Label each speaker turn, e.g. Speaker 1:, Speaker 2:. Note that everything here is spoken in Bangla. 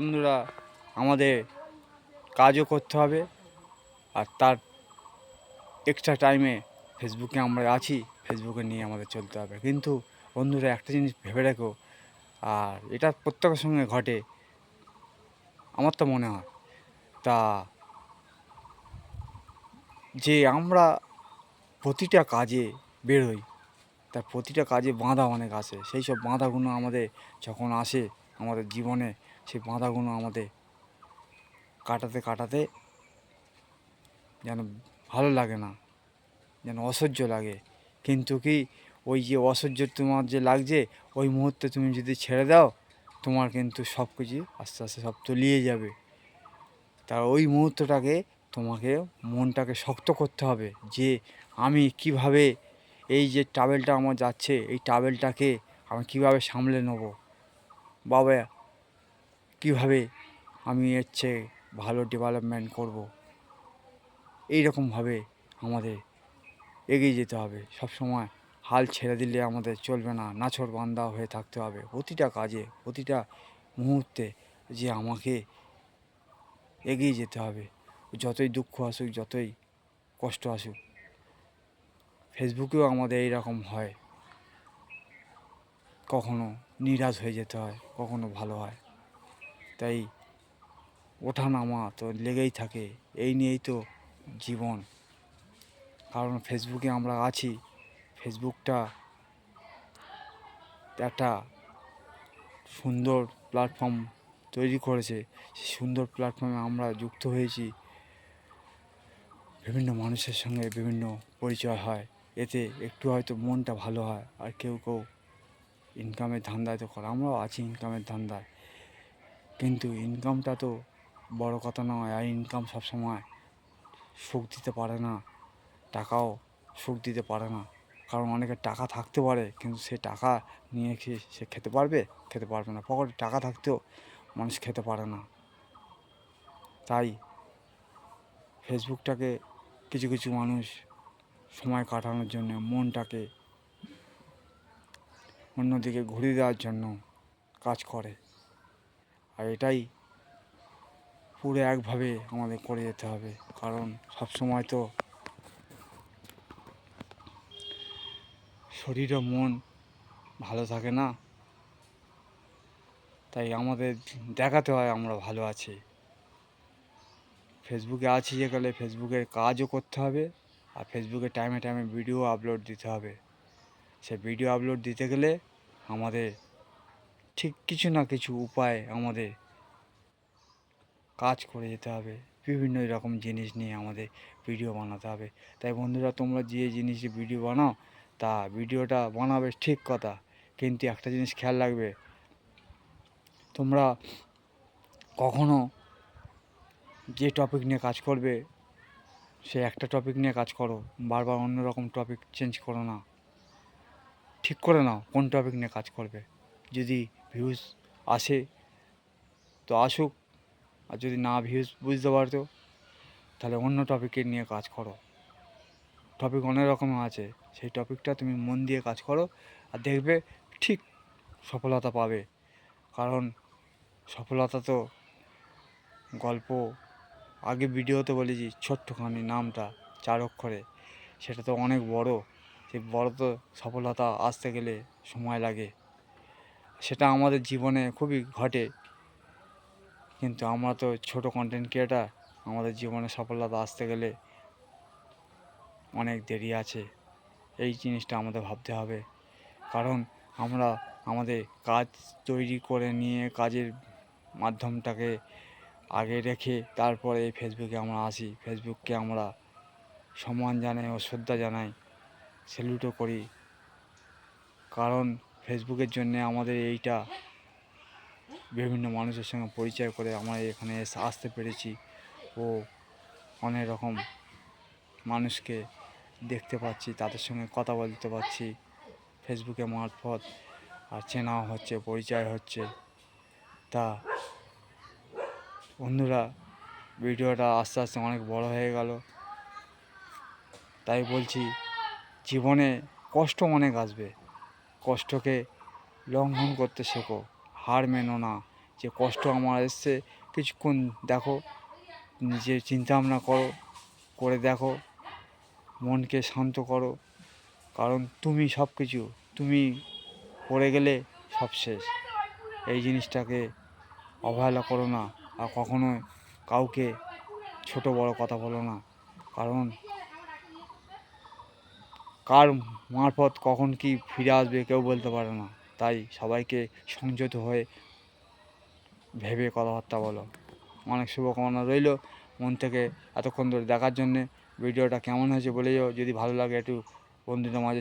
Speaker 1: বন্ধুরা, আমাদের কাজও করতে হবে, আর তার এক্সট্রা টাইমে ফেসবুকে আমরা আছি, ফেসবুকে নিয়ে আমাদের চলতে হবে। কিন্তু বন্ধুরা, একটা জিনিস ভেবে রেখো, আর এটা প্রত্যেকের সঙ্গে ঘটে, আমার তো মনে হয় তা, যে আমরা প্রতিটা কাজে বেরোই, তার প্রতিটা কাজে বাধা অনেক আসে। সেই সব বাধাগুলো আমাদের যখন আসে আমাদের জীবনে, সেই বাধাগুলো আমাদের কাটাতে কাটাতে যেন ভালো লাগে না, যেন অসহ্য লাগে। কিন্তু কি, ওই যে অসহ্য তোমার যে লাগছে, ওই মুহূর্তে তুমি যদি ছেড়ে দাও, তোমার কিন্তু সব কিছু আস্তে আস্তে সব তলিয়ে যাবে। তা ওই মুহূর্তটাকে তোমাকে মনটাকে শক্ত করতে হবে, যে আমি কিভাবে এই যে ট্রাভেলটা আমার যাচ্ছে, এই ট্রাভেলটাকে আমি কিভাবে সামলে নেব, বাবা, কিভাবে আমি এর চেয়ে ভালো ডেভেলপমেন্ট করব। এইরকমভাবে আমাদের এগিয়ে যেতে হবে। সব সময় হাল ছেড়ে দিলে আমাদের চলবে না, নাছোড়বান্দা হয়ে থাকতে হবে প্রতিটা কাজে, প্রতিটা মুহূর্তে, যে আমাকে এগিয়ে যেতে হবে। যতই দুঃখ আসুক, যতই কষ্ট আসুক। ফেসবুকেও আমাদের এইরকম হয়, কখনো নিরাশ হয়ে যেতে হয়, কখনো ভালো হয়। তাই ওঠা নামা তো লেগেই থাকে, এই নিয়েই তো জীবন। কারণ ফেসবুকে আমরা আছি, ফেসবুকটা একটা সুন্দর প্ল্যাটফর্ম তৈরি করেছে। সেই সুন্দর প্ল্যাটফর্মে আমরা যুক্ত হয়েছি, বিভিন্ন মানুষের সঙ্গে বিভিন্ন পরিচয় হয়। এতে একটু হয়তো মনটা ভালো হয়। আর কেউ কেউ ইনকামের ধান্দায় তো করে, আমরাও আছি ইনকামের ধান্দায়, কিন্তু ইনকামটা তো বড় কথা নয়। আর ইনকাম সবসময় সুখ দিতে পারে না, টাকাও সুখ দিতে পারে না। কারণ অনেকের টাকা থাকতে পারে, কিন্তু সে টাকা নিয়ে কি সে খেতে পারবে? খেতে পারবে না। পকেটে টাকা থাকতেও মানুষ খেতে পারে না। তাই ফেসবুকটাকে কিছু কিছু মানুষ সময় কাটানোর জন্য, মনটাকে অন্যদিকে ঘুরিয়ে দেওয়ার জন্য কাজ করে। আর এটাই পুরো একভাবে আমাদের করে যেতে হবে, কারণ সবসময় তো শরীর ও মন ভালো থাকে না। তাই আমাদের দেখাতে হয় আমরা ভালো আছি। ফেসবুকে আছি যে গেলে ফেসবুকের কাজও করতে হবে, আর ফেসবুকে টাইমে টাইমে ভিডিও আপলোড দিতে হবে। সে ভিডিও আপলোড দিতে গেলে আমাদের ঠিক কিছু না কিছু উপায় আমাদের কাজ করে যেতে হবে। বিভিন্ন রকম জিনিস নিয়ে আমাদের ভিডিও বানাতে হবে। তাই বন্ধুরা, তোমরা যে জিনিসে ভিডিও বানাও, তা ভিডিওটা বানাবে ঠিক কথা, কিন্তু একটা জিনিস খেয়াল রাখবে, তোমরা কখনো যে টপিক নিয়ে কাজ করবে, সে একটা টপিক নিয়ে কাজ করো, বারবার অন্য রকম টপিক চেঞ্জ করো না। ঠিক করে নাও কোন টপিক নিয়ে কাজ করবে। যদি ভিউজ আসে তো আসুক, আর যদি না ভিউজ বুঝতে পারতো, তাহলে অন্য টপিকে নিয়ে কাজ করো। টপিক অনেক রকমের আছে, সেই টপিকটা তুমি মন দিয়ে কাজ করো, আর দেখবে ঠিক সফলতা পাবে। কারণ সফলতা তো গল্প, আগে ভিডিওতে বলেছি ছোট্টখানি নামটা 4 অক্ষরে, সেটা তো অনেক বড়। সেই বড় তো সফলতা আসতে গেলে সময় লাগে। সেটা আমাদের জীবনে খুবই ঘটে, কিন্তু আমরা তো ছোট কন্টেন্ট ক্রিয়েটার, আমাদের জীবনে সফলতা আসতে গেলে অনেক দেরি আছে। এই জিনিসটা আমাদের ভাবতে হবে। কারণ আমরা আমাদের কাজ তৈরি করে নিয়ে, কাজের মাধ্যমটাকে আগে রেখে তারপরে এই ফেসবুকে আমরা আসি। ফেসবুককে আমরা সম্মান জানাই ও শ্রদ্ধা জানাই, স্যালুটও করি। কারণ ফেসবুকের জন্যে আমাদের এইটা বিভিন্ন মানুষের সঙ্গে পরিচয় করে আমরা এখানে আসতে পেরেছি, ও অনেক রকম মানুষকে দেখতে পাচ্ছি, তাদের সঙ্গে কথা বলতে পারছি ফেসবুকের মারফত, আর চেনাও হচ্ছে, পরিচয় হচ্ছে। তা বন্ধুরা, ভিডিওটা আস্তে আস্তে অনেক বড় হয়ে গেল। তাই বলছি, জীবনে কষ্ট অনেক আসবে, কষ্টকে লঙ্ঘন করতে শেখো, হার মেনো না। যে কষ্ট আমার এসছে কিছুক্ষণ দেখো, নিজে চিন্তাভাবনা করো, করে দেখো, মনকে শান্ত করো। কারণ তুমি সব কিছু, তুমি পড়ে গেলে সব শেষ। এই জিনিসটাকে অবহেলা করো না, আর কখনোই কাউকে ছোট বড় কথা বলো না। কারণ কার মারফত কখন কি ফিরে আসবে কেউ বলতে পারে না। তাই সবাইকে সংযত হয়ে ভেবে কথাবার্তা বলো। অনেক শুভকামনা রইল মন থেকে এতক্ষণ ধরে দেখার জন্যে। ভিডিওটা কেমন হয়েছে বলে যাও, যদি ভালো লাগে একটু বন্ধুদের মাঝে